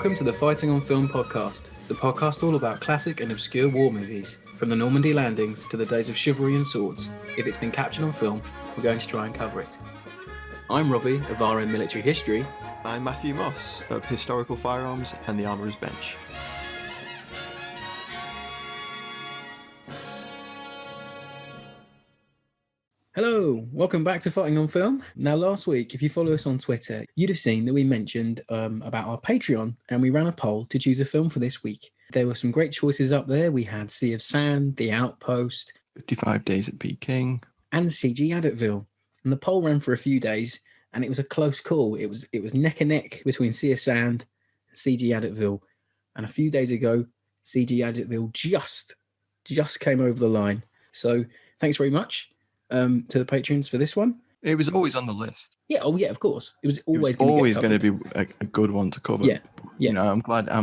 Welcome to the Fighting on Film podcast, the podcast all about classic and obscure war movies, from the Normandy landings to the days of chivalry and swords. If it's been captured on film, we're going to try and cover it. I'm Robbie of RM Military History. I'm Matthew Moss of Historical Firearms and the Armourer's Bench. Hello, welcome back to Fighting on Film. Now, last week, if you follow us on Twitter, you'd have seen that we mentioned about our Patreon, and we ran a poll to choose a film for this week. There were some great choices up there. We had Sea of Sand, The Outpost, 55 Days at Peking, and Siege of Jadotville. And the poll ran for a few days, and it was a close call. It was neck and neck between Sea of Sand and Siege of Jadotville. And a few days ago, Siege of Jadotville just came over the line. So thanks very much to the patrons for this one. It was always on the list. Yeah, of course. It was always going to be a good one to cover. Yeah. You know, I'm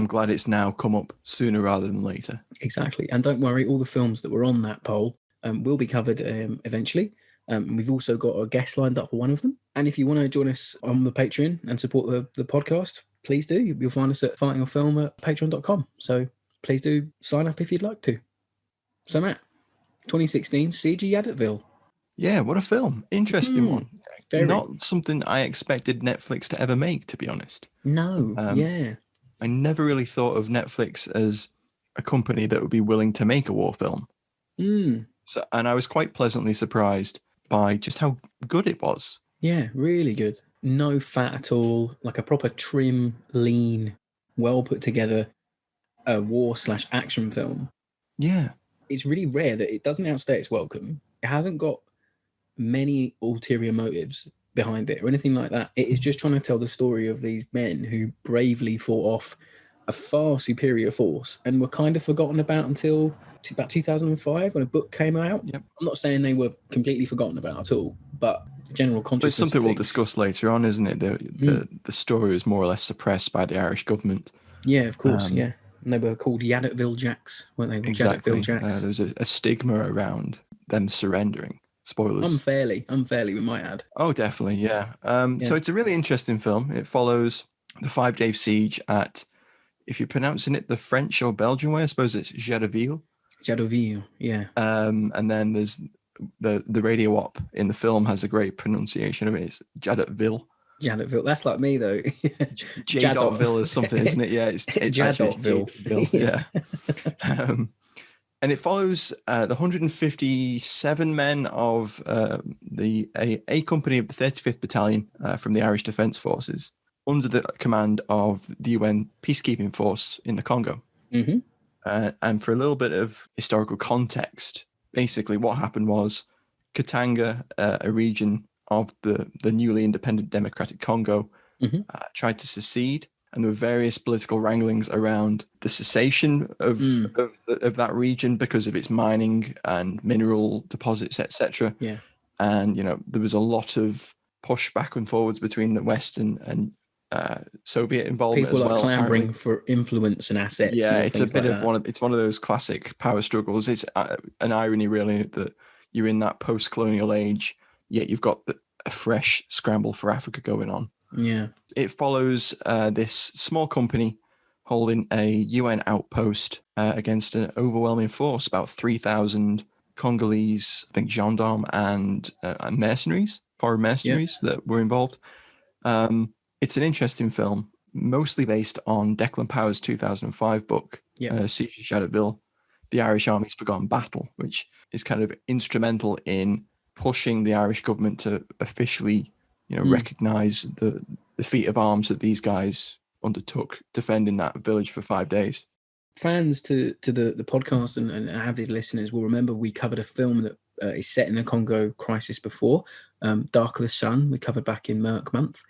glad it's now come up sooner rather than later. Exactly. And don't worry, all the films that were on that poll will be covered eventually. We've also got a guest lined up for one of them. And if you want to join us on the Patreon and support the podcast, please do. You'll find us at Fighting on Film at patreon.com. So please do sign up if you'd like to. So Matt, 2016 Siege of Jadotville. Yeah, what a film. Interesting one. Very. Not something I expected Netflix to ever make, to be honest. No, yeah. I never really thought of Netflix as a company that would be willing to make a war film. So, and I was quite pleasantly surprised by just how good it was. Yeah, really good. No fat at all, like a proper trim, lean, well put together war/action film. Yeah. It's really rare that it doesn't outstay its welcome. It hasn't got many ulterior motives behind it or anything like that. It is just trying to tell the story of these men who bravely fought off a far superior force and were kind of forgotten about until about 2005 when a book came out. Yep. I'm not saying they were completely forgotten about at all, but the general consciousness. But it's something we'll discuss later on, isn't it? The story was more or less suppressed by the Irish government. Yeah, of course, yeah. And they were called Jadotville Jacks, weren't they? Exactly. Jadotville Jacks. There was a stigma around them surrendering. Spoilers. Unfairly, we might add. Oh, definitely, yeah. So it's a really interesting film. It follows the 5-day siege at, if you're pronouncing it the French or Belgian way, I suppose it's Jadotville. Jadotville, yeah. And then there's the radio op in the film has a great pronunciation of it. It's Jadotville. Jadotville. That's like me, though. Jadotville is something, isn't it? Yeah, it's Jadotville. Yeah. And it follows the 157 men of the A Company of the 35th Battalion from the Irish Defence Forces under the command of the UN peacekeeping force in the Congo. Mm-hmm. And for a little bit of historical context, basically what happened was Katanga, a region of the newly independent Democratic Congo, tried to secede. And there were various political wranglings around the cessation of that region because of its mining and mineral deposits, etc. Yeah. And, you know, there was a lot of push back and forwards between the West and Soviet involvement People as well. People are clambering for influence and assets. Yeah, and it's a bit like of one of those classic power struggles. It's an irony, really, that you're in that post-colonial age, yet you've got a fresh scramble for Africa going on. Yeah. It follows this small company holding a UN outpost against an overwhelming force, about 3,000 Congolese, I think, gendarmes and mercenaries, foreign mercenaries that were involved. It's an interesting film, mostly based on Declan Power's 2005 book, Siege of Jadotville, The Irish Army's Forgotten Battle, which is kind of instrumental in pushing the Irish government to officially recognise the feat of arms that these guys undertook defending that village for 5 days. Fans to the podcast and avid listeners will remember we covered a film that is set in the Congo Crisis before, Dark of the Sun, we covered back in Merc Month.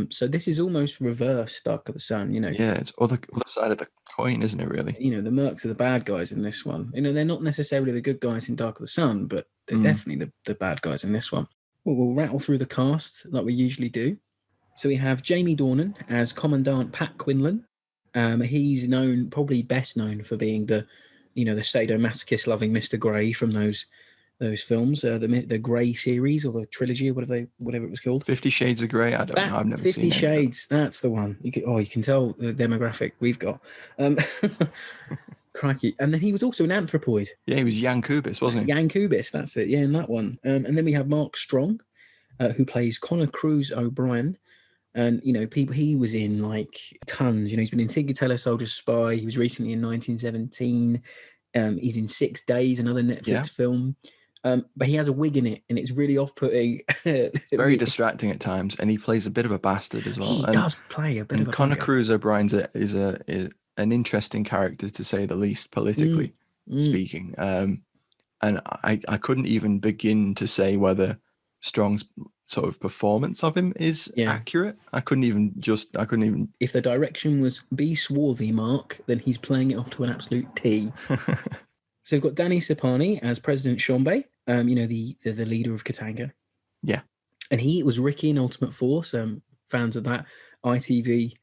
So this is almost reverse Dark of the Sun, Yeah, it's other side of the coin, isn't it, really? The Mercs are the bad guys in this one. They're not necessarily the good guys in Dark of the Sun, but they're definitely the bad guys in this one. Well, we'll rattle through the cast like we usually do. So we have Jamie Dornan as Commandant Pat Quinlan. He's probably best known for being the sadomasochist loving Mr. Grey from those those films, the Grey series or the trilogy or whatever it was called. 50 Shades of Grey. I don't know. I've never 50 seen 50 Shades. That's the one. You can tell the demographic we've got. Crikey. And then he was also an anthropoid. Yeah, he was Jan Kubis, wasn't he? Jan Kubis, that's it. Yeah, in that one. And then we have Mark Strong, who plays Connor Cruz O'Brien. And, he was in like tons. He's been in Tinker Tailor Soldier Spy. He was recently in 1917. He's in 6 Days, another Netflix film. But he has a wig in it, and it's really off-putting. It's very distracting at times, and he plays a bit of a bastard as well. He does play a bit of a Connor Cruz O'Brien is an interesting character, to say the least, politically speaking. And I couldn't even begin to say whether Strong's sort of performance of him is accurate. I couldn't even. If the direction was be swarthy, Mark, then he's playing it off to an absolute T. So we've got Danny Sapani as President Shombe, the leader of Katanga. Yeah. And he was Ricky in Ultimate Force, fans of that ITV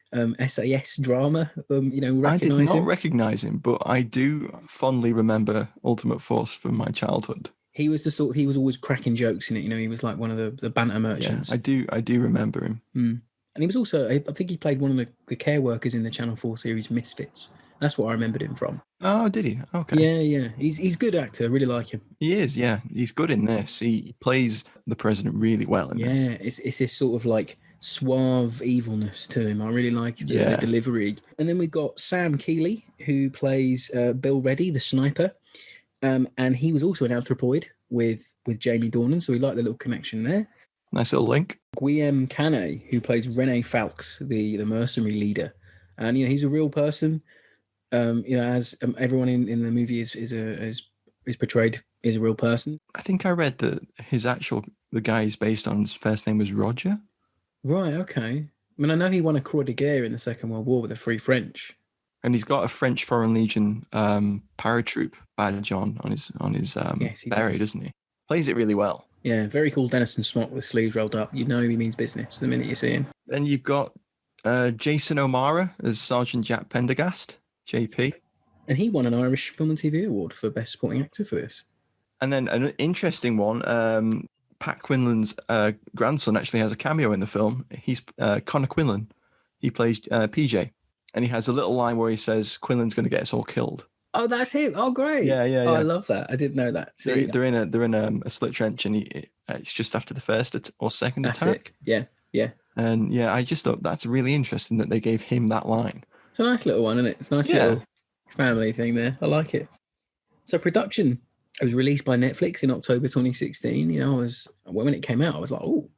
SAS drama, recognize I did not him. recognize him, but I do fondly remember Ultimate Force from my childhood. He was he was always cracking jokes in it, he was like one of the banter merchants. Yeah, I do remember him. And he was also, I think he played one of the care workers in the Channel 4 series Misfits. That's what I remembered him from. Oh, did he? Okay. Yeah. He's a good actor. I really like him. He is, yeah. He's good in this. He plays the president really well in this. Yeah, it's this sort of like suave evilness to him. I really like the delivery. And then we've got Sam Keeley, who plays Bill Reddy, the sniper. And he was also an anthropoid with Jamie Dornan, so we like the little connection there. Nice little link. Guillaume Canet, who plays Rene Falks, the mercenary leader. And, he's a real person. As everyone in the movie is portrayed is a real person. I think I read that the guy he's based on, his first name was Roger. Right, okay. I mean, I know he won a Croix de Guerre in the Second World War with the Free French. And he's got a French Foreign Legion paratroop badge on his beret, doesn't he? Plays it really well. Yeah, very cool Denison smock with sleeves rolled up. He means business the minute you see him. Then you've got Jason O'Mara as Sergeant Jack Pendergast, JP. And he won an Irish Film and TV Award for Best Supporting Actor for this. And then an interesting one, Pat Quinlan's grandson actually has a cameo in the film. He's Connor Quinlan. He plays PJ. And he has a little line where he says, Quinlan's going to get us all killed. Oh, that's him. Oh, great. Yeah. Oh, I love that. I didn't know that. They're in a slit trench, and it's just after the first or second attack. It. Yeah. And I just thought that's really interesting that they gave him that line. It's a nice little one, isn't it? It's a nice little family thing there. I like it. So production, it was released by Netflix in October 2016. When it came out, I was like, oh,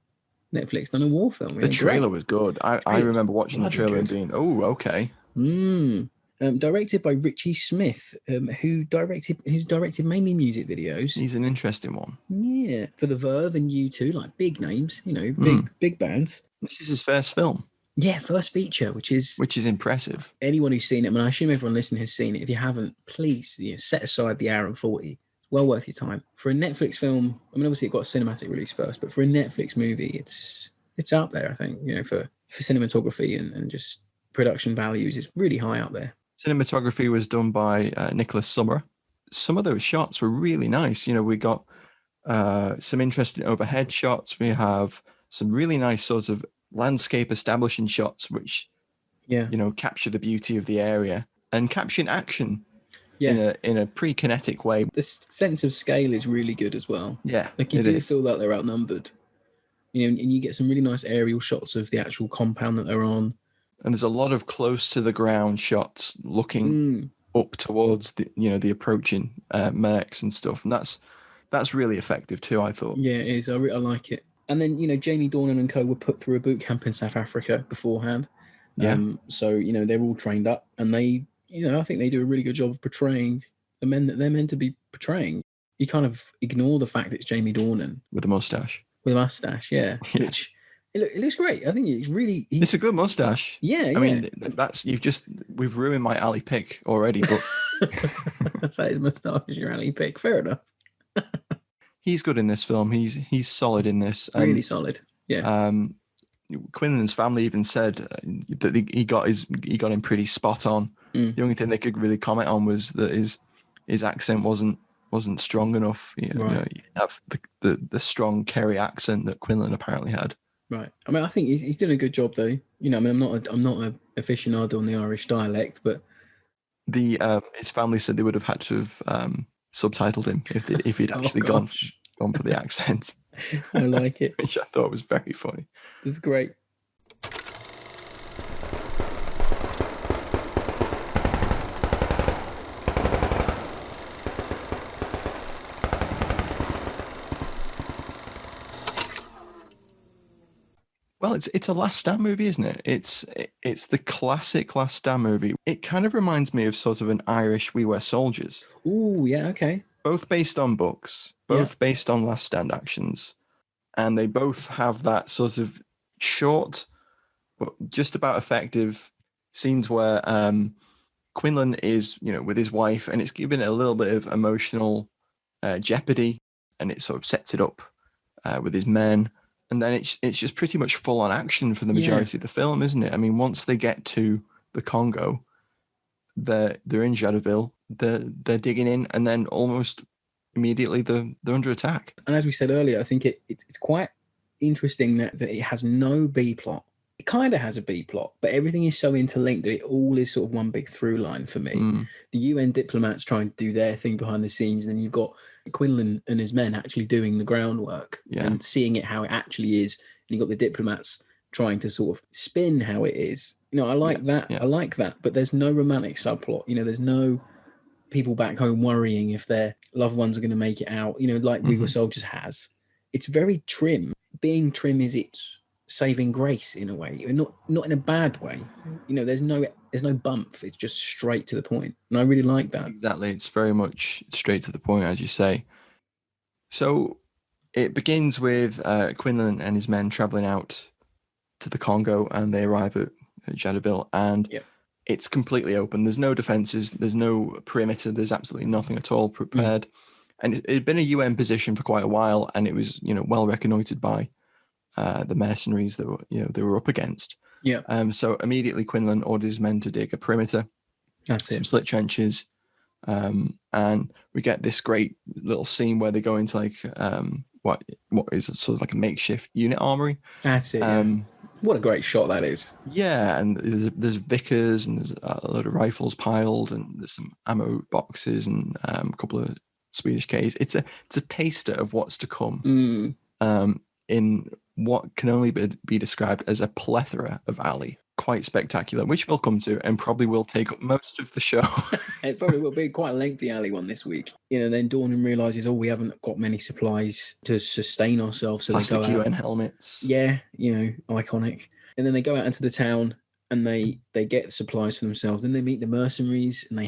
Netflix done a war film. The trailer was good. I remember watching the trailer and being, oh, okay. Directed by Richie Smyth, who's directed mainly music videos. He's an interesting one. Yeah, for The Verve and U2, like big names, big bands. This is his first film. Yeah, first feature, which is impressive. Anyone who's seen it, I assume everyone listening has seen it. If you haven't, please set aside the hour and 40. Well worth your time. For a Netflix film, obviously it got a cinematic release first, but for a Netflix movie, it's up there, I think, for cinematography and just production values, it's really high up there. Cinematography was done by Nicholas Summer. Some of those shots were really nice. We got some interesting overhead shots. We have some really nice sorts of landscape establishing shots, which, capture the beauty of the area and caption action. Yeah. In a pre-kinetic way. The sense of scale is really good as well. Yeah, like you do feel like they're outnumbered. And you get some really nice aerial shots of the actual compound that they're on. And there's a lot of close to the ground shots looking up towards the approaching mercs and stuff, and that's really effective too, I thought. Yeah, it is. I like it. And then Jamie Dornan and co were put through a boot camp in South Africa beforehand. Yeah. So they're all trained up, and they. I think they do a really good job of portraying the men that they're meant to be portraying. You kind of ignore the fact that it's Jamie Dornan. With a mustache. Yeah. Which, it looks great. I think it's really... It's a good mustache. Yeah, I mean, we've ruined my alley pick already, but... That's his mustache is your alley pick. Fair enough. He's good in this film. He's solid in this. Really solid. Yeah. Quinlan's family even said that he got him pretty spot on. The only thing they could really comment on was that his accent wasn't wasn't strong enough. You know, you have the strong Kerry accent that Quinlan apparently had. Right. I mean, I think he's doing a good job, though. You know, I mean, I'm not a aficionado on the Irish dialect, but his family said they would have had to have subtitled him if he'd actually gone for the accent. I like it. Which I thought was very funny. This is great. Well, it's a Last Stand movie, isn't it? It's the classic Last Stand movie. It kind of reminds me of sort of an Irish We Were Soldiers. Ooh, yeah, okay. Both based on books, both based on Last Stand actions, and they both have that sort of short, but just about effective scenes where Quinlan is, with his wife, and it's given it a little bit of emotional jeopardy, and it sort of sets it up with his men. And then it's just pretty much full on action for the majority of the film, isn't it? I mean, once they get to the Congo, they're in Jadotville, they're digging in, and then almost immediately they're under attack. And as we said earlier, I think it's quite interesting that it has no B plot. It kind of has a B plot, but everything is so interlinked that it all is sort of one big through line for me. The UN diplomats trying to do their thing behind the scenes, and then you've got Quinlan and his men actually doing the groundwork and seeing it how it actually is. And you've got the diplomats trying to sort of spin how it is. I like that. Yeah. I like that. But there's no romantic subplot. There's no people back home worrying if their loved ones are going to make it out, like We Were Soldiers has. It's very trim. Being trim is its saving grace in a way, not in a bad way. There's no bump. It's just straight to the point, and I really like that. Exactly, it's very much straight to the point, as you say. So it begins with Quinlan and his men traveling out to the Congo, and they arrive at Jadotville, and it's completely open. There's no defenses, there's no perimeter, there's absolutely nothing at all prepared. And it had been a UN position for quite a while, and it was well reconnoitred by the mercenaries that they were up against. So immediately Quinlan orders his men to dig a perimeter. Some slit trenches, and we get this great little scene where they go into like what is sort of like a makeshift unit armory. That's it. What a great shot that is. Yeah, and there's Vickers, and there's a load of rifles piled, and there's some ammo boxes and a couple of Swedish Ks. It's a taster of what's to come. In what can only be described as a plethora of alley. Quite spectacular, which we'll come to, and probably will take up most of the show. It probably will be quite a lengthy alley one this week. Then Dornan realises, we haven't got many supplies to sustain ourselves. So Plastic they go out. UN helmets. Yeah, iconic. And then they go out into the town and they get supplies for themselves. Then they meet the mercenaries and they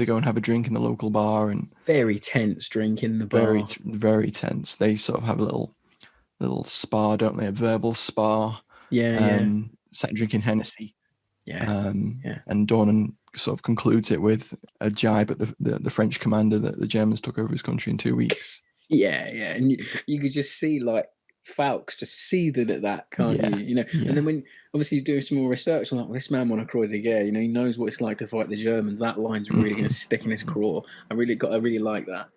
go and have a drink in the local bar, and very tense drink in the bar. Very, very tense. They sort of have a little spa, don't they? A verbal spa. Sat drinking Hennessy. And Dornan sort of concludes it with a jibe at the French commander that the Germans took over his country in 2 weeks. And you could just see like Falk's just seething at that, can't you? And then when obviously he's doing some more research, I'm like, this man won a Croix de Guerre. He knows what it's like to fight the Germans. That line's really going to stick in his craw. I really like that.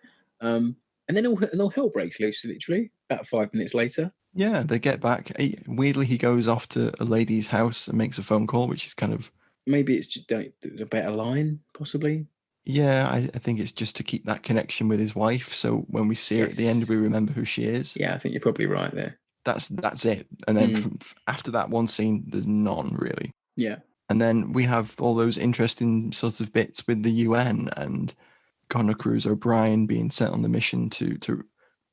And then all hell breaks loose, literally, about 5 minutes later. Yeah, they get back. Weirdly, he goes off to a lady's house and makes a phone call, which is kind of... Maybe it's just a better line, possibly. Yeah, I think it's just to keep that connection with his wife. So when we see her at the end, we remember who she is. Yeah, I think you're probably right there. That's it. And then after that one scene, there's none, really. Yeah. And then we have all those interesting sort of bits with the UN and Conor Cruise O'Brien being sent on the mission to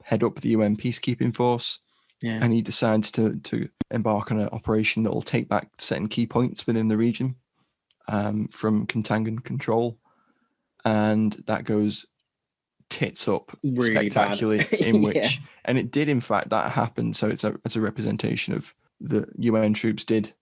head up the UN peacekeeping force. Yeah. And he decides to embark on an operation that will take back certain key points within the region from contingent control. And that goes tits up really spectacularly in which, and it did, in fact, that happened. So it's a representation of the UN troops did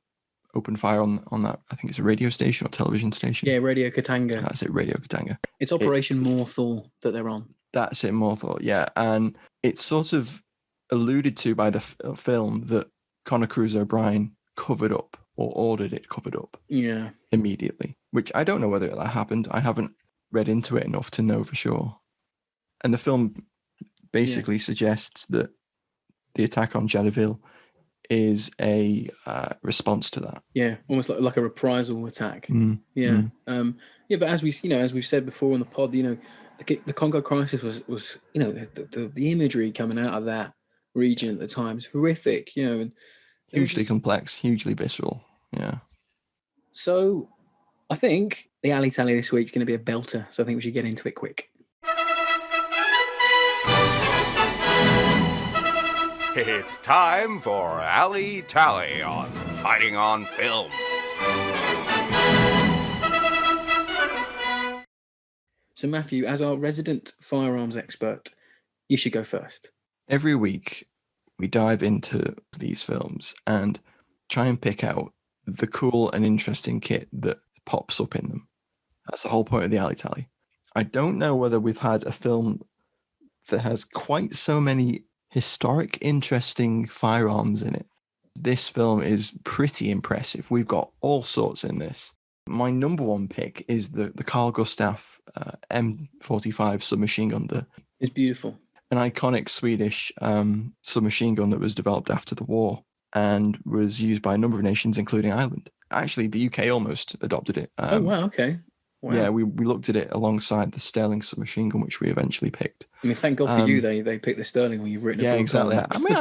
open fire on that. I think it's a radio station or television station. Yeah, Radio Katanga. That's it, Radio Katanga. It's Operation Morthal that they're on. That's it, Morthal, yeah. And it's sort of alluded to by the film that Conor Cruise O'Brien covered up or ordered it covered up immediately, which I don't know whether that happened. I haven't read into it enough to know for sure. And the film basically suggests that the attack on Jadotville is a response to that. Yeah, almost like a reprisal attack. Mm, Yeah. mm. But as we've said before on the pod, the Congo Crisis was the imagery coming out of that region at the time is horrific. And Hugely complex, hugely visceral. Yeah. So I think the alley tally this week is going to be a belter. So I think we should get into it quick. It's time for Alley Tally on Fighting on Film. So Matthew, as our resident firearms expert, you should go first. Every week we dive into these films and try and pick out the cool and interesting kit that pops up in them. That's the whole point of the alley tally. I don't know whether we've had a film that has quite so many historic, interesting firearms in it. This film is pretty impressive. We've got all sorts in this. My number one pick is the Carl Gustaf M45 submachine gun. It's beautiful. An iconic Swedish submachine gun that was developed after the war and was used by a number of nations, including Ireland. Actually, the UK almost adopted it. Oh, wow, okay. Wow. Yeah, we looked at it alongside the Sterling submachine gun, which we eventually picked. I mean, thank God for you, they picked the Sterling when you've written a book. Yeah, exactly. On. I mean,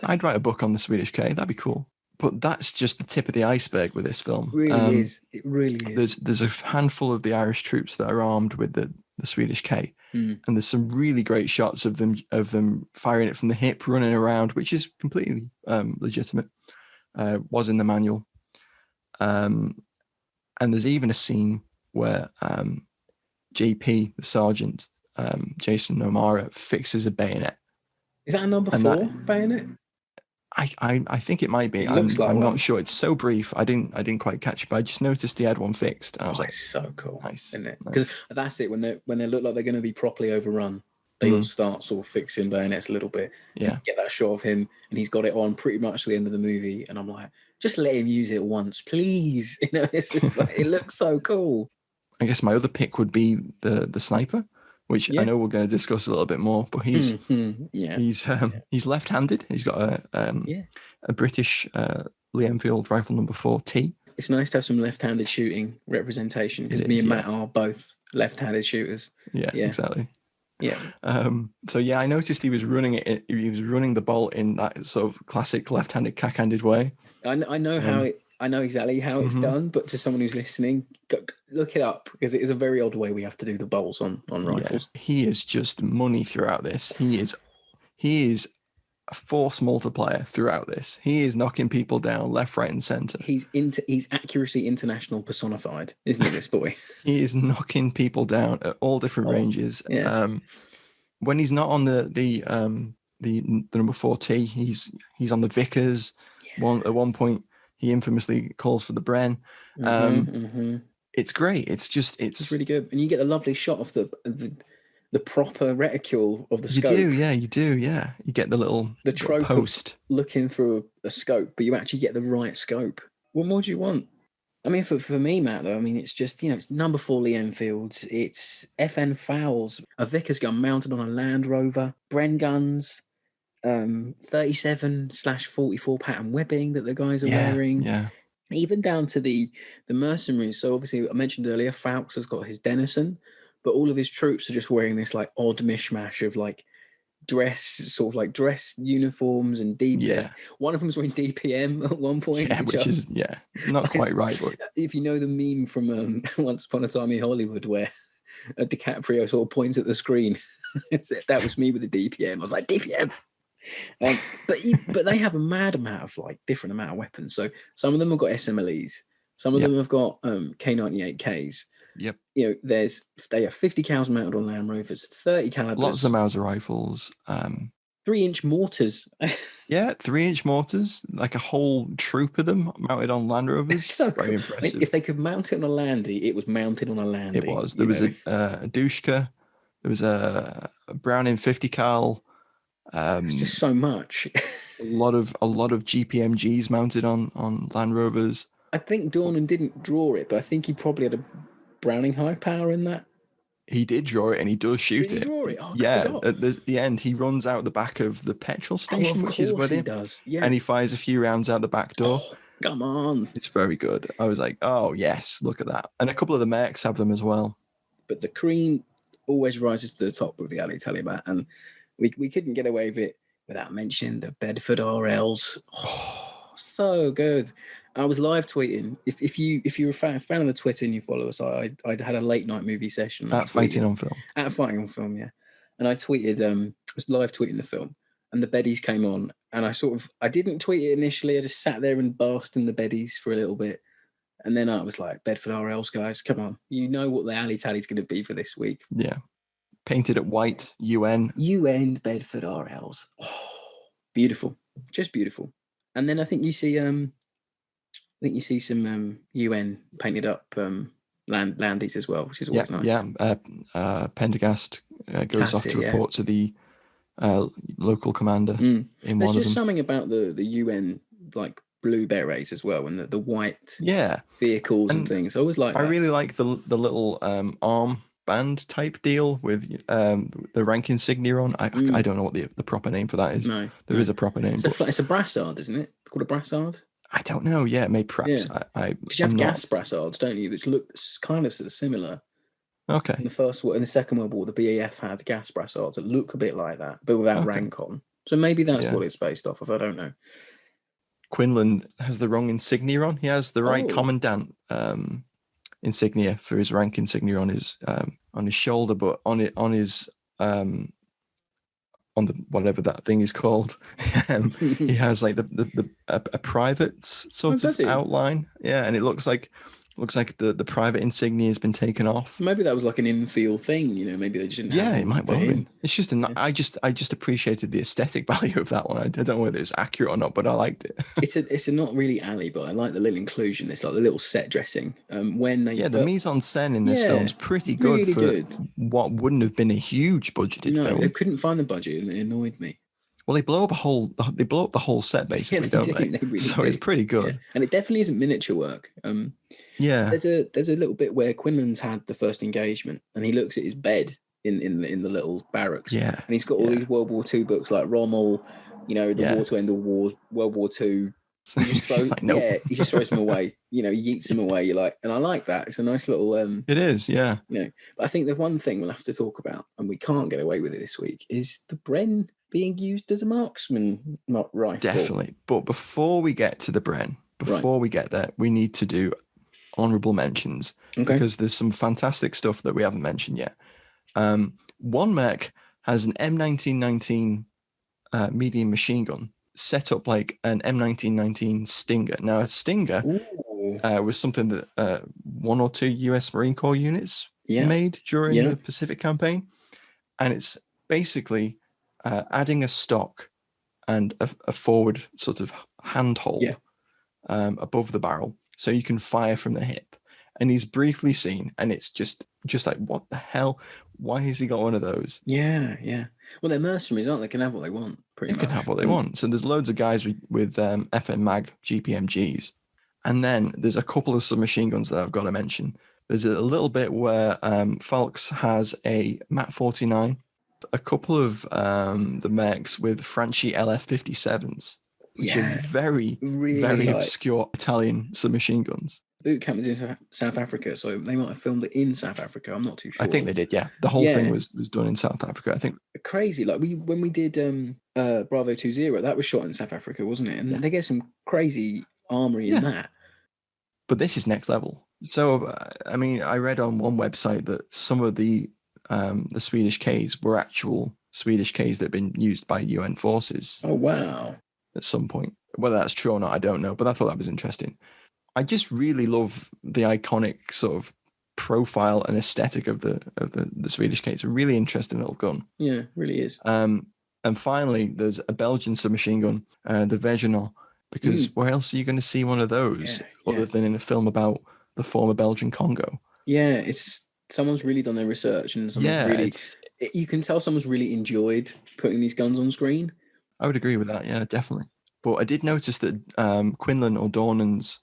I'd write a book on the Swedish K. That'd be cool. But that's just the tip of the iceberg with this film. It really is. It really is. There's a handful of the Irish troops that are armed with the Swedish K, and there's some really great shots of them firing it from the hip, running around, which is completely legitimate. Was in the manual, and there's even a scene where JP, the sergeant, Jason O'Mara, fixes a bayonet. Is that a number 4 bayonet? I think it might be. I'm not sure. It's so brief. I didn't quite catch it, but I just noticed he had one fixed. And I was like, it's so cool, nice, isn't it? Because that's it. When they look like they're going to be properly overrun, they all start sort of fixing bayonets a little bit. Yeah. Get that shot of him, and he's got it on pretty much to the end of the movie, and I'm like, just let him use it once, please. It's just like it looks so cool. I guess my other pick would be the sniper, which I know we're going to discuss a little bit more. But he's left-handed. He's got a British Lee Enfield rifle number 4T. It's nice to have some left-handed shooting representation because me and Matt are both left-handed shooters. Yeah, exactly. Yeah. So I noticed he was running it. He was running the bolt in that sort of classic left-handed, cack-handed way. I know how it. I know exactly how it's done, but to someone who's listening, look it up because it is a very odd way we have to do the bolts on rifles. Yeah. He is just money throughout this. He is a force multiplier throughout this. He is knocking people down left, right, and center. He's accuracy international personified, isn't he? This boy. He is knocking people down at all different ranges. Yeah. When he's not on the number 4T, he's on the Vickers. Yeah. At one point, he infamously calls for the bren. It's great. It's really good, and you get a lovely shot of the proper reticule of the scope. You do. You get the trope post looking through a scope, but you actually get the right scope. What more do you want? I mean, for me, Matt, though, I mean, it's just, it's number 4 Lee Enfields, it's FN Fowles, a Vickers gun mounted on a Land Rover, Bren guns, 37/44 pattern webbing that the guys are wearing. Yeah. Even down to the Mercenaries. So obviously I mentioned earlier, Fowles has got his Denison, but all of his troops are just wearing this like odd mishmash of like dress uniforms and DPM. Yeah. One of them's wearing DPM at one point. Yeah, which is not quite right. But if you know the meme from Once Upon a Time in Hollywood where DiCaprio sort of points at the screen, that was me with the DPM. I was like, DPM. But they have a mad amount of different amount of weapons. So some of them have got SMLEs, some of them have got K98Ks. Yep. They have 50 cals mounted on Land Rovers, 30 calibers, lots of Mauser rifles, 3-inch mortars. 3-inch mortars, like a whole troop of them mounted on Land Rovers. So very cool. impressive. I mean, if they could mount it on a Landy, it was mounted on a Landy. It was. There was a Dushka. There was a Browning 50 cal. It's just so much. a lot of GPMGs mounted on Land Rovers. I think Dornan didn't draw it, but I think he probably had a Browning high power in that. he did draw it, and he does shoot Did he it. draw it? Oh, I Yeah, forgot. at the end, he runs out the back of the petrol Oh, station, of which is where course he they, does. Yeah. and he fires a few rounds out the back door. Oh, come on. It's very good. I was like, oh yes, look at that. And a couple of the mechs have them as well. But the cream always rises to the top with the Ali Taliban, and we couldn't get away with it without mentioning the Bedford RLs. Oh, so good. I was live tweeting. If you're a fan of the Twitter and you follow us, I had a late night movie session At Fighting on Film. At Fighting on Film, yeah. And I tweeted, I was live tweeting the film, and the Beddies came on, and I didn't tweet it initially. I just sat there and basked in the Beddies for a little bit. And then I was like, Bedford RLs, guys, come on. You know what the Ali Tally's going to be for this week. Yeah. Painted at white, UN. UN Bedford RLs. Oh, beautiful. Just beautiful. And then I think you see some UN painted up landies as well, which is always nice. Yeah. Pendergast goes off to report to the local commander in one of them. There's just something about the UN like blue berets as well, and the white vehicles and things. I always like that. I really like the little arm band type deal with the rank insignia on. I don't know what the proper name for that is. No, there is a proper name. It's a brassard, isn't it? Called a brassard? I don't know. Yeah, maybe perhaps. Yeah. Because you have gas brassards, don't you? Which look kind of similar. Okay. In the Second World War, the BAF had gas brassards that look a bit like that, but without rank on. So maybe that's what it's based off of. I don't know. Quinlan has the wrong insignia on. He has the right commandant insignia for his rank insignia on his shoulder, but on his on the whatever that thing is called, he has like a private sort of outline. Yeah, and it looks like the private insignia has been taken off. Maybe that was like an infield thing, maybe they just didn't have it might well have been. It's just I just appreciated the aesthetic value of that one. I don't know whether it's accurate or not, but I liked it. It's a not really alley, but I like the little inclusion. It's like the little set dressing. The mise en scène in this film's pretty good really for good. What wouldn't have been a huge budgeted film. They couldn't find the budget, and it annoyed me. Well, they blow up the whole set basically, don't they? They really so do. It's pretty good, and it definitely isn't miniature work. There's a little bit where Quinlan's had the first engagement, and he looks at his bed in the little barracks, and he's got all these World War II books like Rommel, the War to End All Wars, World War II. He just throws, he just throws them away. He yeets them away. You're like, and I like that. It's a nice little. It is, yeah. But I think the one thing we'll have to talk about, and we can't get away with it this week, is the Bren being used as a marksman, not rifle. Definitely. But before we get to the Bren, we get there, we need to do honorable mentions because there's some fantastic stuff that we haven't mentioned yet. One mech has an M1919 medium machine gun set up like an M1919 Stinger. Now, a Stinger was something that one or two US Marine Corps units made during the Pacific campaign. And it's basically adding a stock and a forward sort of handhold above the barrel so you can fire from the hip. And he's briefly seen, and it's just like, what the hell? Why has he got one of those? Yeah. Well, they're mercenaries, aren't they? They can have what they want, pretty much. They can have what they want. So there's loads of guys with FN Mag GPMGs. And then there's a couple of submachine guns that I've got to mention. There's a little bit where Falks has a MAT 49, a couple of the mechs with Franchi LF57s, which are very obscure Italian submachine guns. Boot camp was in South Africa, so they might have filmed it in South Africa. I'm not too sure. I think they did, yeah. The whole thing was done in South Africa, I think. Crazy. Like when we did Bravo 20, that was shot in South Africa, wasn't it? And they get some crazy armory in that. But this is next level. So, I mean, I read on one website that some of the Swedish Ks were actual Swedish Ks that had been used by UN forces. Oh, wow. At some point. Whether that's true or not, I don't know. But I thought that was interesting. I just really love the iconic sort of profile and aesthetic of the Swedish K. It's a really interesting little gun. Yeah, it really is. And finally, there's a Belgian submachine gun, the Veginal, because where else are you going to see one of those other than in a film about the former Belgian Congo? Yeah, someone's really done their research, and you can tell someone's really enjoyed putting these guns on screen. I would agree with that. Yeah, definitely. But I did notice that Quinlan or Dornan's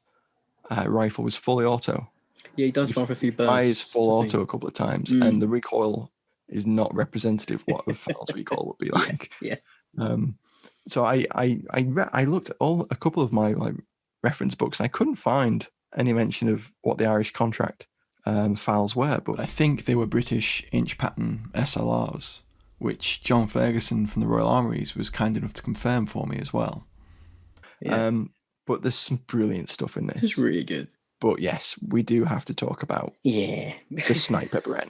rifle was fully auto. Yeah, he does fire a few bursts. Fires full doesn't auto he? a couple of times, and the recoil is not representative of what a Fel's recoil would be like. Yeah. So I looked at a couple of my reference books, and I couldn't find any mention of what the Irish contract files were, but I think they were British inch pattern SLRs, which John Ferguson from the Royal Armouries was kind enough to confirm for me as well. Yeah. But there's some brilliant stuff in this. It's really good. But yes, we do have to talk about the sniper bren.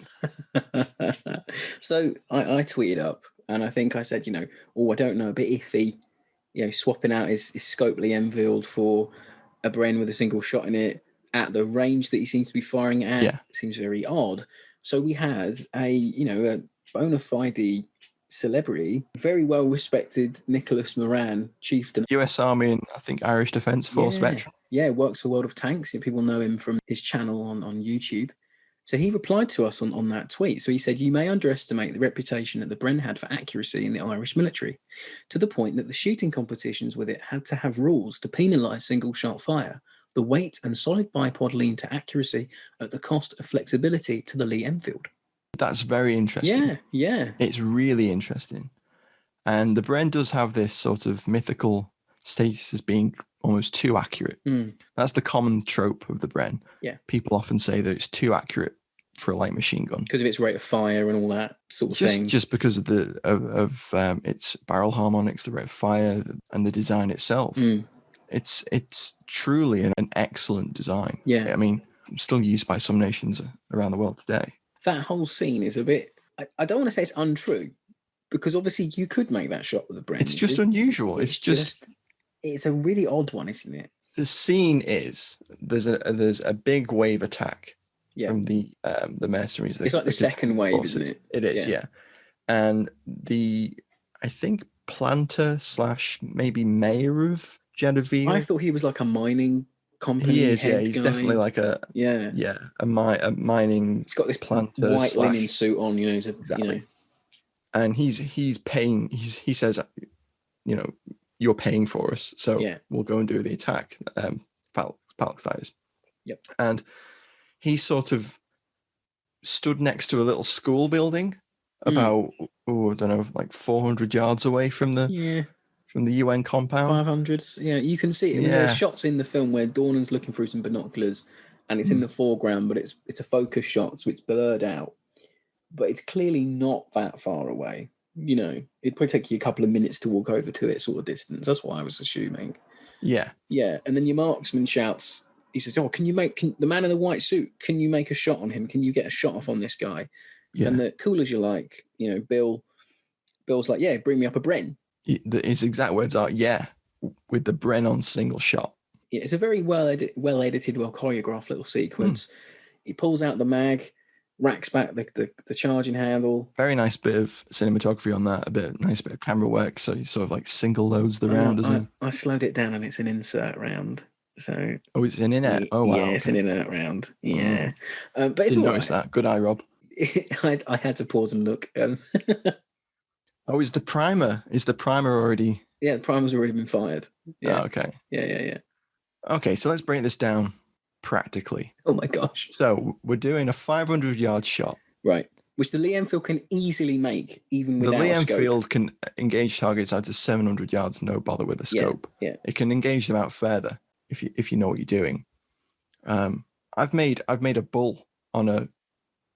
So I tweeted up, and I think I said, I don't know, a bit iffy, swapping out his scopely Enfield for a Bren with a single shot in it at the range that he seems to be firing at. Seems very odd. So we had a bona fide celebrity, very well respected Nicholas Moran, chieftain, US Army and I think Irish Defence Force veteran. Yeah, works for World of Tanks. People know him from his channel on YouTube. So he replied to us on that tweet. So he said, "You may underestimate the reputation that the Bren had for accuracy in the Irish military, to the point that the shooting competitions with it had to have rules to penalise single shot fire. The weight and solid bipod lean to accuracy at the cost of flexibility to the Lee Enfield." That's very interesting. Yeah. It's really interesting. And the Bren does have this sort of mythical status as being almost too accurate. That's the common trope of the Bren. Yeah. People often say that it's too accurate for a light machine gun. Because of its rate of fire and all that sort of thing. Just because of its barrel harmonics, the rate of fire, and the design itself. It's truly an excellent design. Yeah. I mean, still used by some nations around the world today. That whole scene is a bit, I don't want to say it's untrue, because obviously you could make that shot with a Bren. It's just unusual. It's a really odd one, isn't it? The scene is there's a big wave attack from the mercenaries. It's like the second wave, forces. Isn't it? It is, yeah. And I think planter / maybe mayor of Jadotville. I thought he was like a mining company. He is, head He's guy. definitely like a mining. He's got this planter white linen suit on, exactly. And he's paying. He says, you're paying for us, so we'll go and do the attack. Palix, that is. Yep. And he sort of stood next to a little school building about, I don't know, like 400 yards away from the UN compound. 500. Yeah, you can see it. There's shots in the film where Dornan's looking through some binoculars, and it's in the foreground, but it's a focus shot, so it's blurred out. But it's clearly not that far away. It'd probably take you a couple of minutes to walk over to it, sort of distance. That's what I was assuming. Yeah. Yeah. And then your marksman shouts, he says, "Oh, the man in the white suit, can you make a shot on him? Can you get a shot off on this guy?" Yeah. And the cool as you like, Bill's like, "Yeah, bring me up a Bren." His exact words are, "Yeah, with the Bren on single shot." Yeah, it's a very well edited, well choreographed little sequence. He pulls out the mag, racks back the charging handle. Very nice bit of cinematography on that. Nice bit of camera work. So he sort of like single loads the round, doesn't he? I slowed it down, and it's an insert round. So it's an in-air. Oh wow, yeah, it's an in-air round. Yeah, but it's didn't notice that. Good eye, Rob. I had to pause and look. Is the primer? Is the primer already? Yeah, the primer's already been fired. Yeah. Oh, okay. Yeah. Okay, so let's break this down practically. Oh my gosh. So we're doing a 500-yard shot. Right. Which the Lee Enfield can easily make, even without a scope. The Lee Enfield can engage targets out to 700 yards, no bother with a scope. Yeah. It can engage them out further if you know what you're doing. I've made a bull on a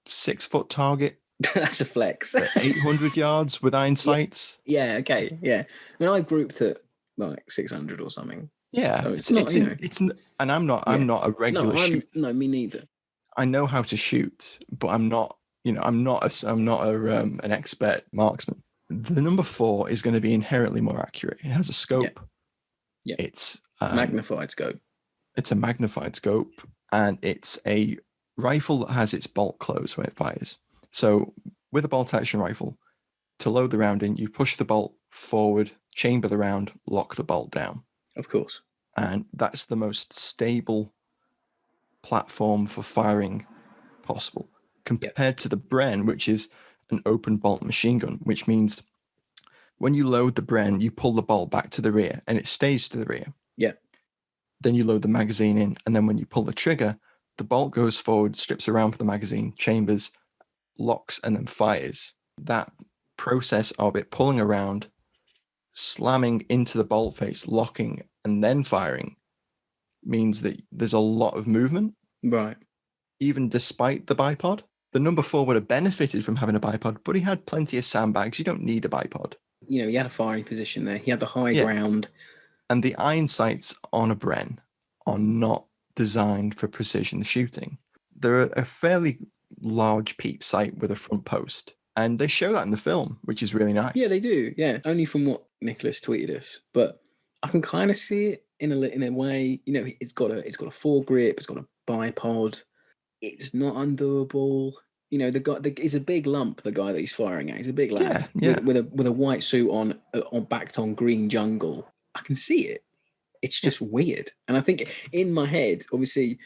6-foot target. That's a flex. 800 yards with iron sights. Yeah. Okay. Yeah. I mean, I grouped at like 600 or something. Yeah. So and I'm not a regular shooter. No, me neither. I know how to shoot, but I'm not an expert marksman. The number 4 is going to be inherently more accurate. It has a scope. Yeah. It's magnified scope. It's a magnified scope, and it's a rifle that has its bolt closed when it fires. So with a bolt action rifle, to load the round in, you push the bolt forward, chamber the round, lock the bolt down. Of course. And that's the most stable platform for firing possible compared to the Bren, which is an open bolt machine gun, which means when you load the Bren, you pull the bolt back to the rear and it stays to the rear. Yeah. Then you load the magazine in, and then when you pull the trigger, The bolt goes forward, strips around for the magazine, chambers, locks, and then fires. That process of it pulling around, slamming into the bolt face, locking, and then firing means that there's a lot of movement. Right. Even despite the bipod. The number 4 would have benefited from having a bipod, but he had plenty of sandbags. You don't need a bipod. You know, he had a firing position there. He had the high ground. And the iron sights on a Bren are not designed for precision shooting. They're a fairly large peep sight with a front post. And they show that in the film, which is really nice. Yeah, they do. Yeah, only from what Nicholas tweeted us. But I can kind of see it in a way. You know, it's got a foregrip. It's got a bipod. It's not undoable. You know, the guy he's a big lump. The guy that he's firing at, he's a big lad with a white suit on backed on green jungle. I can see it. It's just weird. And I think in my head, obviously,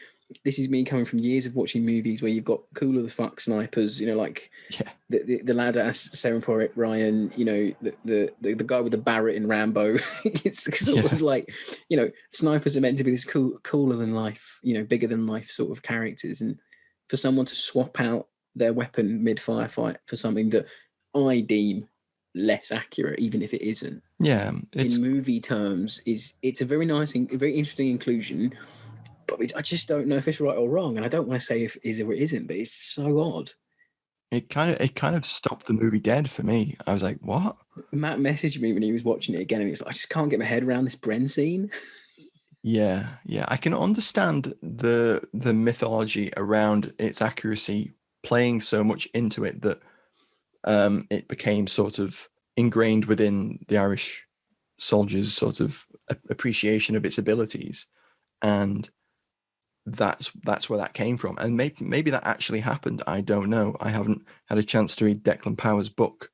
this is me coming from years of watching movies where you've got cooler the fuck snipers. You know, like the lad as Sarah Ryan. You know, the guy with the Barrett in Rambo. It's sort of like, you know, snipers are meant to be this cooler than life, you know, bigger than life sort of characters, and for someone to swap out their weapon mid firefight for something that I deem less accurate, even if it isn't. Yeah, in movie terms, it's a very nice, a very interesting inclusion. But I just don't know if it's right or wrong, and I don't want to say if it is or it isn't. But it's so odd. It kind of stopped the movie dead for me. I was like, what? Matt messaged me when he was watching it again, and he was like, I just can't get my head around this Bren scene. Yeah. I can understand the mythology around its accuracy playing so much into it that it became sort of ingrained within the Irish soldiers' sort of appreciation of its abilities, and that's where that came from. And maybe that actually happened. I don't know. I haven't had a chance to read Declan Power's book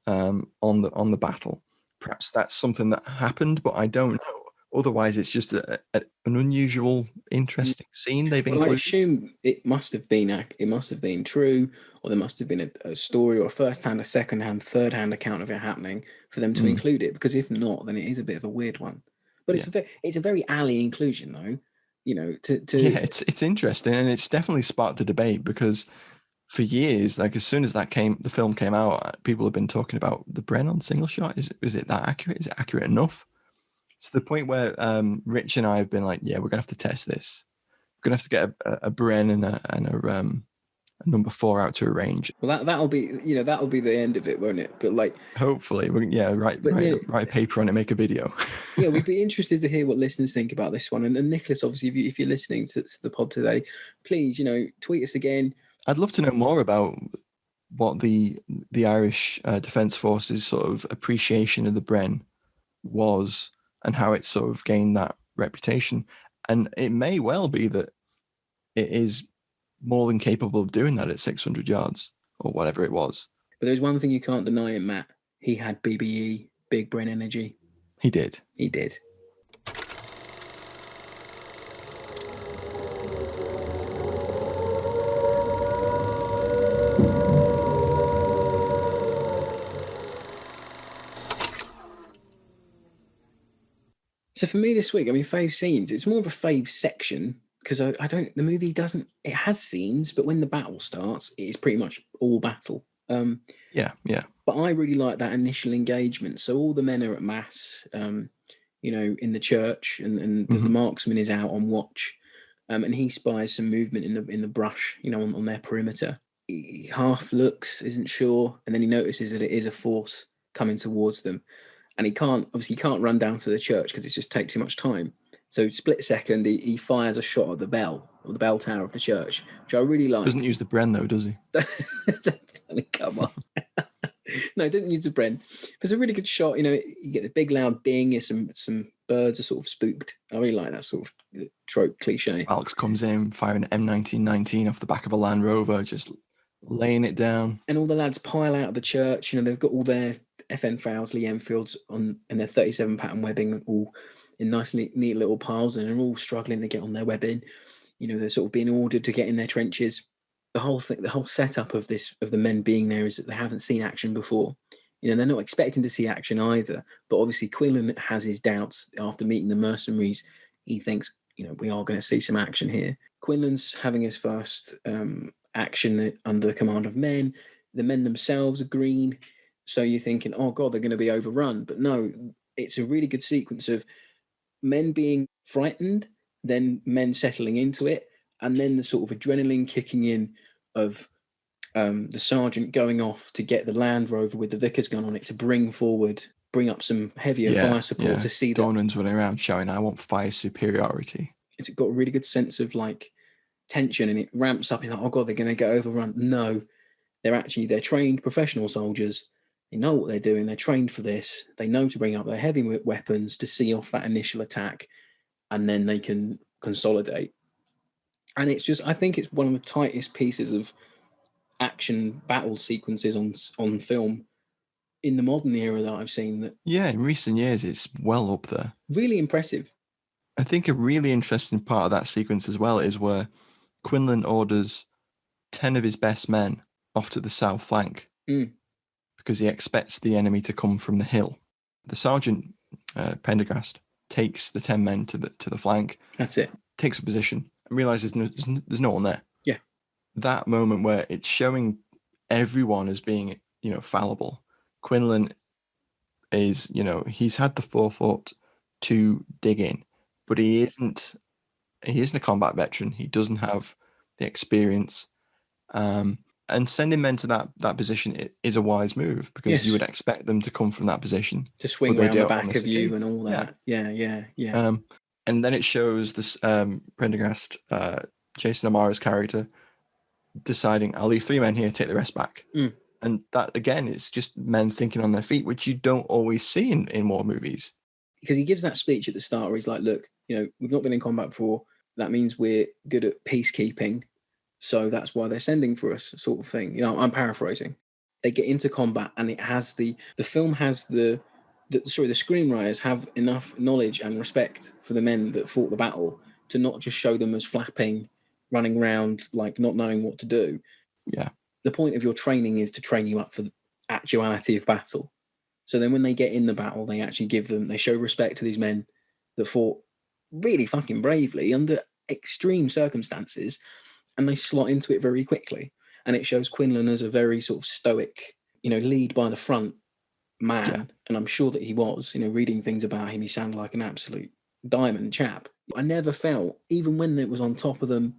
on the battle. Perhaps that's something that happened, but I don't know. Otherwise, it's just an unusual, interesting scene they've included. I assume it must have been true, or there must have been a story or a first-hand, a second-hand, third-hand account of it happening for them to include it. Because if not, then it is a bit of a weird one. But it's a very alley inclusion, though. You know, it's interesting, and it's definitely sparked a debate because for years, like as soon as the film came out, people have been talking about the Bren on single shot. Is it that accurate? Is it accurate enough? To the point where Rich and I have been like, yeah, we're gonna have to test this. We're gonna have to get a Bren and a number 4 out to a range. Well, that'll be the end of it, won't it? But like, hopefully, write a paper on it, make a video. Yeah, we'd be interested to hear what listeners think about this one. And Nicholas, obviously, if you're listening to the pod today, please, you know, tweet us again. I'd love to know more about what the Irish Defence Force's sort of appreciation of the Bren was, and how it sort of gained that reputation. And it may well be that it is more than capable of doing that at 600 yards or whatever it was. But there's one thing you can't deny in Matt. He had BBE, big Bren energy. He did. So for me this week, I mean, fave scenes, it's more of a fave section because the movie doesn't, it has scenes, but when the battle starts, it is pretty much all battle. Yeah. But I really like that initial engagement. So all the men are at mass, you know, in the church, and the marksman is out on watch, and he spies some movement in the brush, you know, on their perimeter. He half looks, isn't sure, and then he notices that it is a force coming towards them. And he can't run down to the church because it just takes too much time. So split second, he fires a shot at the bell tower of the church, which I really like. Doesn't use the Bren though, does he? I mean, come on. No, didn't use the Bren. It's a really good shot. You know, you get the big loud ding. Some birds are sort of spooked. I really like that sort of trope cliche. Alex comes in firing an M1919 off the back of a Land Rover, just laying it down. And all the lads pile out of the church. You know, they've got all their FN Fowlesley Enfields on and their 37 pattern webbing all in nice neat little piles, and they're all struggling to get on their webbing. You know, they're sort of being ordered to get in their trenches. The whole setup of the men being there is that they haven't seen action before. You know, they're not expecting to see action either. But obviously, Quinlan has his doubts after meeting the mercenaries. He thinks, you know, we are going to see some action here. Quinlan's having his first action under the command of men. The men themselves are green. So you're thinking, oh God, they're going to be overrun. But no, it's a really good sequence of men being frightened, then men settling into it, and then the sort of adrenaline kicking in of the sergeant going off to get the Land Rover with the Vickers gun on it to bring up some heavier fire support to see that. Dornan's running around shouting, I want fire superiority. It's got a really good sense of like tension, and it ramps up. You're like, oh God, they're going to get overrun. No, they're trained professional soldiers. They know what they're doing. They're trained for this. They know to bring up their heavy weapons to see off that initial attack, and then they can consolidate. And it's just, I think it's one of the tightest pieces of action battle sequences on film in the modern era that I've seen. That in recent years, it's well up there. Really impressive. I think a really interesting part of that sequence as well is where Quinlan orders 10 of his best men off to the south flank because he expects the enemy to come from the hill. The sergeant, Pendergast, takes the 10 men to the flank. That's it. Takes a position and realizes there's no one there. Yeah. That moment where it's showing everyone as being, fallible. Quinlan is, he's had the forethought to dig in, but he isn't a combat veteran. He doesn't have the experience. And sending men to that position is a wise move because you would expect them to come from that position. To swing around the back of you and all that. Yeah. And then it shows this Prendergast, Jason O'Mara's character, deciding, I'll leave 3 men here, take the rest back. And that, again, it's just men thinking on their feet, which you don't always see in war movies. Because he gives that speech at the start where he's like, look, we've not been in combat before. That means we're good at peacekeeping. So that's why they're sending for us, sort of thing. I'm paraphrasing. They get into combat, and it has the film has the screenwriters have enough knowledge and respect for the men that fought the battle to not just show them as flapping, running around, like not knowing what to do. Yeah. The point of your training is to train you up for the actuality of battle. So then when they get in the battle, they actually they show respect to these men that fought really fucking bravely under extreme circumstances, and they slot into it very quickly. And it shows Quinlan as a very sort of stoic, lead by the front man. Yeah. And I'm sure that he was, reading things about him, he sounded like an absolute diamond chap. I never felt, even when it was on top of them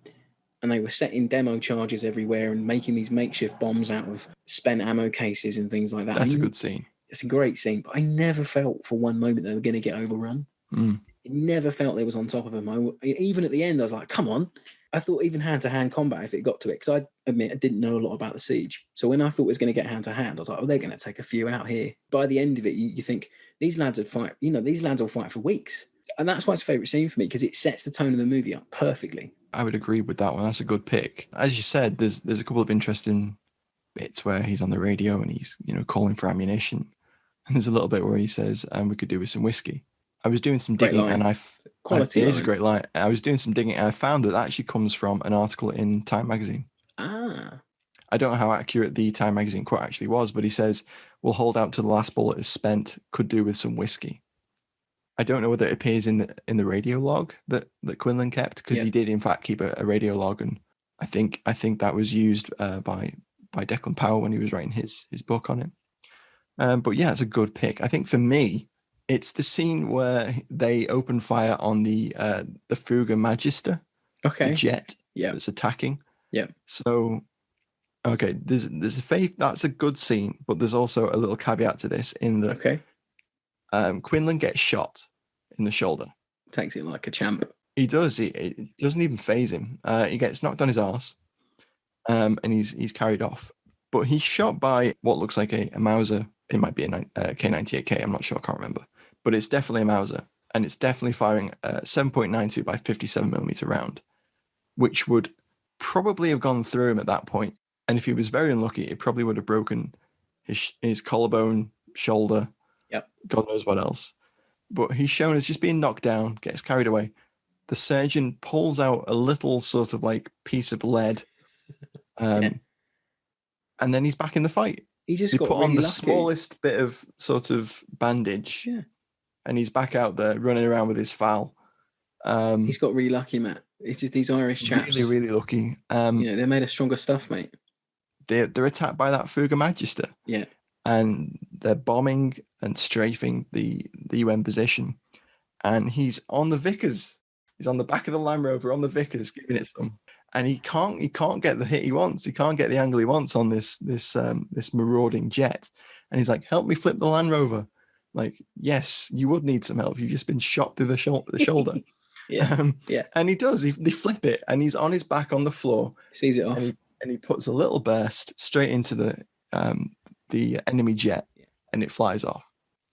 and they were setting demo charges everywhere and making these makeshift bombs out of spent ammo cases and things like that. That's a good scene. It's a great scene, but I never felt for one moment they were going to get overrun. It never felt they was on top of them. Even at the end, I was like, come on. I thought even hand-to-hand combat, if it got to it, because I admit I didn't know a lot about the siege. So when I thought it was going to get hand-to-hand, I was like, oh, they're going to take a few out here. By the end of it, you think, these lads would fight, these lads will fight for weeks. And that's why it's a favourite scene for me, because it sets the tone of the movie up perfectly. I would agree with that one. That's a good pick. As you said, there's a couple of interesting bits where he's on the radio and he's, calling for ammunition. And there's a little bit where he says, we could do with some whiskey. I was doing some digging and it is a great line. I was doing some digging and I found that actually comes from an article in Time magazine. I don't know how accurate the Time magazine quote actually was, but he says, we'll hold out till the last bullet is spent, could do with some whiskey. I don't know whether it appears in the radio log that Quinlan kept, because he did in fact keep a radio log, and I think that was used by Declan Powell when he was writing his book on it. But yeah, it's a good pick. I think for me, it's the scene where they open fire on the Fuga Magister, the jet that's attacking. Yeah. So, okay, there's a faith that's a good scene, but there's also a little caveat to this in that Quinlan gets shot in the shoulder. Takes it like a champ. He does. It doesn't even faze him. He gets knocked on his arse, and he's carried off. But he's shot by what looks like a Mauser. It might be a K98K. I'm not sure. I can't remember. But it's definitely a Mauser, and it's definitely firing a 7.92 by 57mm round, which would probably have gone through him at that point. And if he was very unlucky, it probably would have broken his collarbone, shoulder, God knows what else. But he's shown as just being knocked down, gets carried away. The surgeon pulls out a little sort of like piece of lead, and then he's back in the fight. He put really on the lucky. smallest bit of sort of bandage, and he's back out there running around with his foul. He's got really lucky, Matt. It's just these Irish chaps. Really, really lucky. They're made of stronger stuff, mate. They're attacked by that Fuga Magister. Yeah. And they're bombing and strafing the UN position. And he's on the Vickers. He's on the back of the Land Rover on the Vickers, giving it some. And he can't get the hit he wants. He can't get the angle he wants on this marauding jet. And he's like, "Help me flip the Land Rover." Like, yes, you would need some help. You've just been shot through the shoulder. Yeah. And he does. They flip it, and he's on his back on the floor. Sees it off, and he puts a little burst straight into the enemy jet, and it flies off.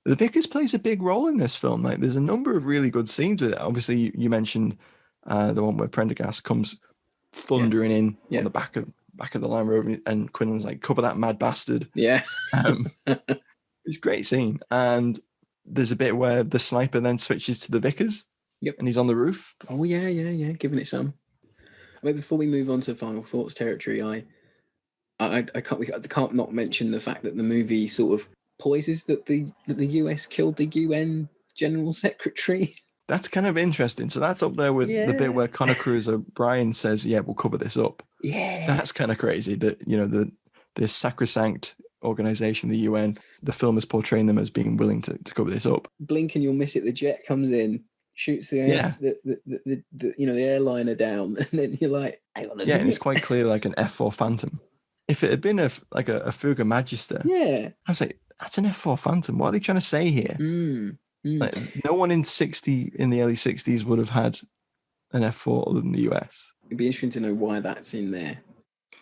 The Vickers plays a big role in this film. Like, there's a number of really good scenes with it. Obviously, you mentioned the one where Prendergast comes thundering in on the back of the Land Rover, and Quinlan's like, "Cover that mad bastard." Yeah. It's a great scene. And there's a bit where the sniper then switches to the Vickers. Yep. And he's on the roof. Oh, yeah. Giving it some. I mean, before we move on to final thoughts territory, I can't not mention the fact that the movie sort of poises that the US killed the UN General Secretary. That's kind of interesting. So that's up there with the bit where Conor Cruise O'Brien says, "Yeah, we'll cover this up." Yeah. That's kind of crazy that, the sacrosanct organization, the UN, the film is portraying them as being willing to cover this up. Blink and you'll miss it. The jet comes in, shoots the airliner down, and then you're like, hang on a minute. And it's quite clear like an F4 Phantom. If it had been a Fuga Magister, I was like, that's an F4 Phantom. What are they trying to say here? Like, no one in the early 60s would have had an F4 other than the US. It'd be interesting to know why that's in there.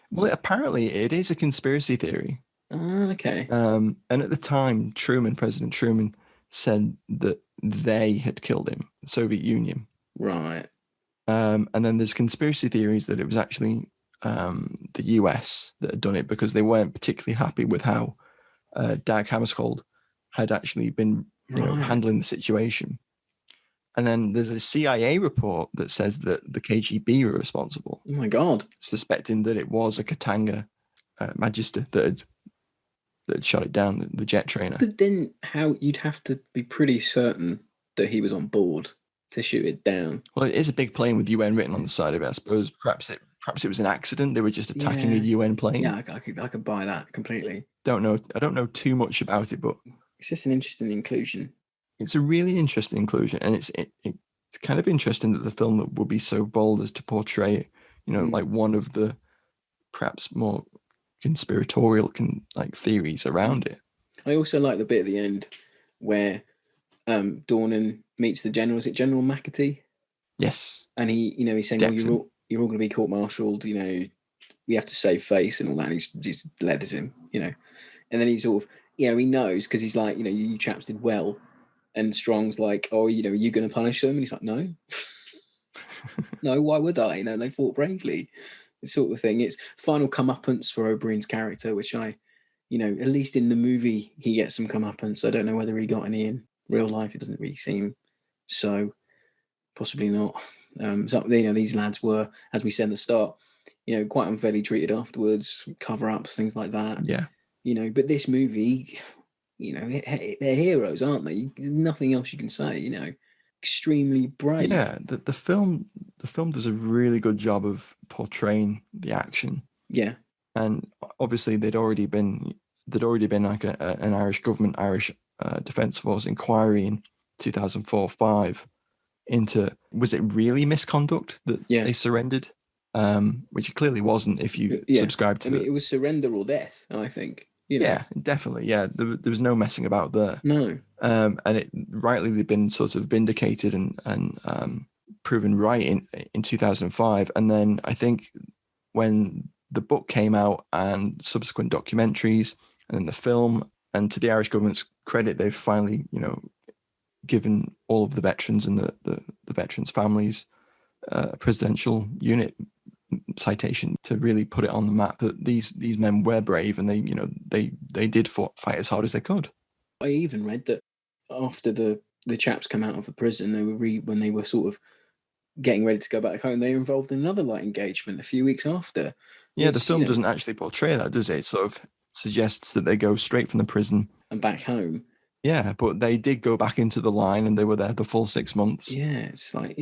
Well, apparently it is a conspiracy theory. Okay. And at the time, President Truman said that they had killed him, the Soviet Union. Right. And then there's conspiracy theories that it was actually the US that had done it because they weren't particularly happy with how Dag Hammarskjöld had actually been handling the situation. And then there's a CIA report that says that the KGB were responsible. Oh my God. Suspecting that it was a Katanga Magister that had shot it down, the jet trainer. But then how you'd have to be pretty certain that he was on board to shoot it down. Well, it is a big plane with UN written on the side of it. I suppose perhaps it was an accident. They were just attacking a UN plane. Yeah, I could buy that completely. I don't know too much about it, but it's just an interesting inclusion. It's a really interesting inclusion, and it's kind of interesting that the film that would be so bold as to portray, like one of the perhaps more conspiratorial theories around it. I also like the bit at the end where Dornan meets the general. Is it General McAtee? Yes. And he's saying, "Well, you're all going to be court-martialed. We have to save face and all that." And he just leathers him, and then he sort of, he knows because he's like, you chaps did well. And Strong's like, "Oh, are you going to punish them?" And he's like, "No, no. Why would I? They fought bravely." This sort of thing. It's final comeuppance for O'Brien's character, which at least in the movie he gets some comeuppance. I don't know whether he got any in real life. It doesn't really seem so. Possibly not. So these lads were, as we said at the start, quite unfairly treated afterwards, cover-ups, things like that. Yeah. But this movie, they're heroes, aren't they? There's nothing else you can say. Extremely brave. Yeah, the film does a really good job of portraying the action. Yeah, and obviously there'd already been like an Irish government, Irish Defence Force inquiry in 2004-5 into, was it really misconduct that they surrendered? Which it clearly wasn't if you subscribe to it was surrender or death, I think. Yeah, definitely. Yeah, there was no messing about there. No. And it rightly they've been sort of vindicated and proven right in 2005. And then I think when the book came out and subsequent documentaries and then the film, and to the Irish government's credit, they've finally, given all of the veterans and the veterans' families a presidential unit citation to really put it on the map that these men were brave and they did fight as hard as they could. I even read that after the chaps come out of the prison, when they were sort of getting ready to go back home, they were involved in another light engagement a few weeks after. Yeah, the film doesn't actually portray that, does it? It sort of suggests that they go straight from the prison and back home. Yeah, but they did go back into the line and they were there the full 6 months. Yeah, it's like,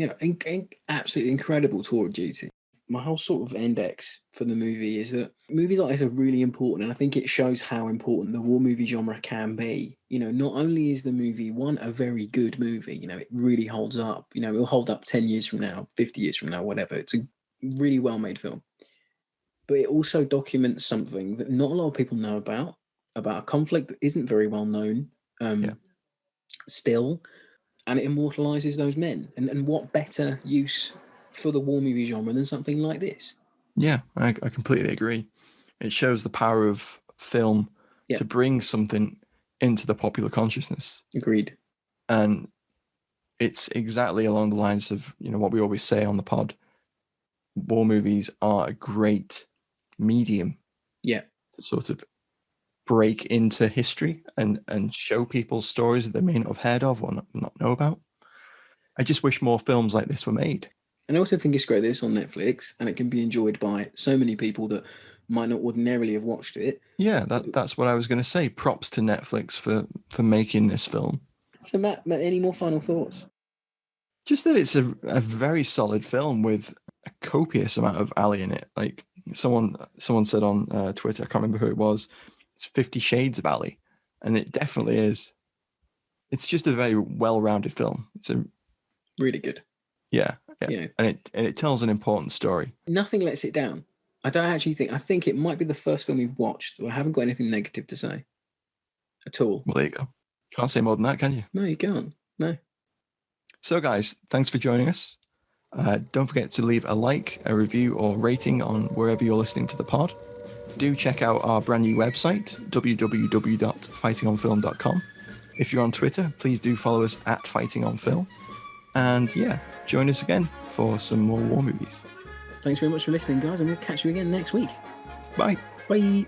absolutely incredible tour of duty. My whole sort of index for the movie is that movies like this are really important, and I think it shows how important the war movie genre can be. Not only is the movie, one, a very good movie, it really holds up. It'll hold up 10 years from now, 50 years from now, whatever. It's a really well-made film. But it also documents something that not a lot of people know about a conflict that isn't very well known still, and it immortalizes those men. And what better use for the war movie genre than something like this? Yeah, I completely agree. It shows the power of film to bring something into the popular consciousness. Agreed. And it's exactly along the lines of, what we always say on the pod. War movies are a great medium to sort of break into history and show people stories that they may not have heard of or not know about. I just wish more films like this were made. And I also think it's great that it's on Netflix and it can be enjoyed by so many people that might not ordinarily have watched it. Yeah, that's what I was going to say. Props to Netflix for making this film. So Matt, any more final thoughts? Just that it's a very solid film with a copious amount of Ali in it. Like someone said on Twitter, I can't remember who it was, it's 50 Shades of Ali. And it definitely is. It's just a very well-rounded film. It's a really good. Yeah. And it tells an important story. Nothing lets it down. I think it might be the first film we've watched where I haven't got anything negative to say at all. Well, there you go. Can't say more than that, can you? No, you can't. No. So guys, thanks for joining us. Don't forget to leave a like, a review, or rating on wherever you're listening to the pod. Do check out our brand new website, www.fightingonfilm.com. If you're on Twitter, please do follow us at fightingonfilm. And join us again for some more war movies. Thanks very much for listening, guys, and we'll catch you again next week. Bye. Bye.